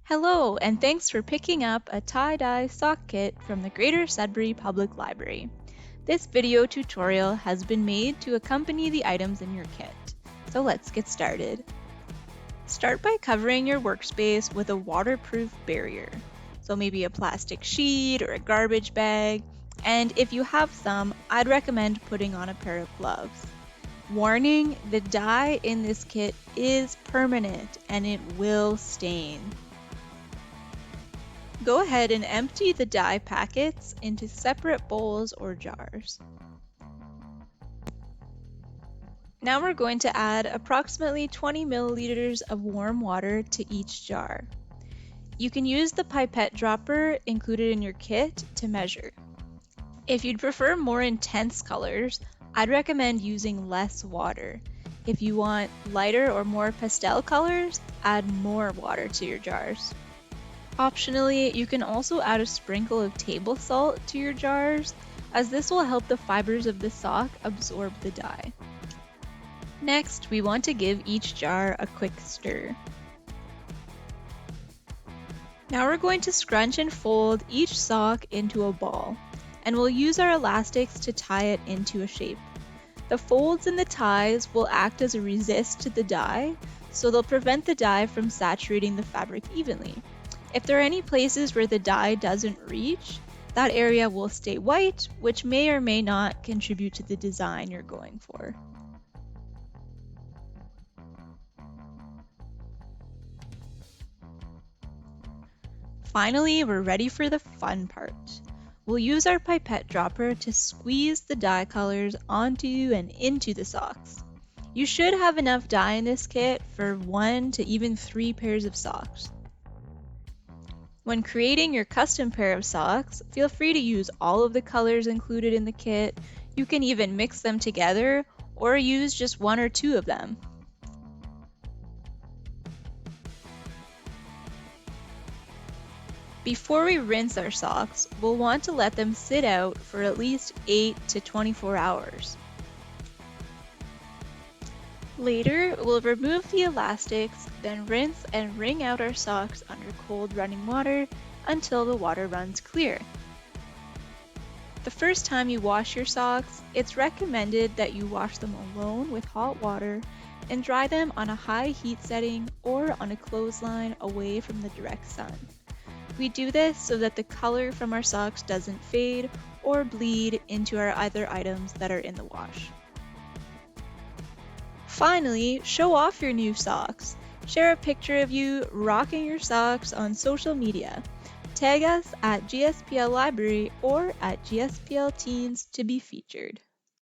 Hello, and thanks for picking up a tie-dye sock kit from the Greater Sudbury Public Library. This video tutorial has been made to accompany the items in your kit. So let's get started. Start by covering your workspace with a waterproof barrier. So maybe a plastic sheet or a garbage bag. And if you have some, I'd recommend putting on a pair of gloves. Warning, the dye in this kit is permanent and it will stain. Go ahead and empty the dye packets into separate bowls or jars. Now we're going to add approximately 20 milliliters of warm water to each jar. You can use the pipette dropper included in your kit to measure. If you'd prefer more intense colors, I'd recommend using less water. If you want lighter or more pastel colors, add more water to your jars. Optionally, you can also add a sprinkle of table salt to your jars, as this will help the fibers of the sock absorb the dye. Next, we want to give each jar a quick stir. Now we're going to scrunch and fold each sock into a ball, and we'll use our elastics to tie it into a shape. The folds and the ties will act as a resist to the dye, so they'll prevent the dye from saturating the fabric evenly. If there are any places where the dye doesn't reach, that area will stay white, which may or may not contribute to the design you're going for. Finally, we're ready for the fun part. We'll use our pipette dropper to squeeze the dye colors onto and into the socks. You should have enough dye in this kit for 1 to even 3 pairs of socks. When creating your custom pair of socks, feel free to use all of the colors included in the kit. You can even mix them together or use just 1 or 2 of them. Before we rinse our socks, we'll want to let them sit out for at least 8 to 24 hours. Later, we'll remove the elastics, then rinse and wring out our socks under cold running water until the water runs clear. The first time you wash your socks, it's recommended that you wash them alone with hot water and dry them on a high heat setting or on a clothesline away from the direct sun. We do this so that the color from our socks doesn't fade or bleed into our other items that are in the wash. Finally, show off your new socks. Share a picture of you rocking your socks on social media. Tag us at GSPL Library or at GSPL Teens to be featured.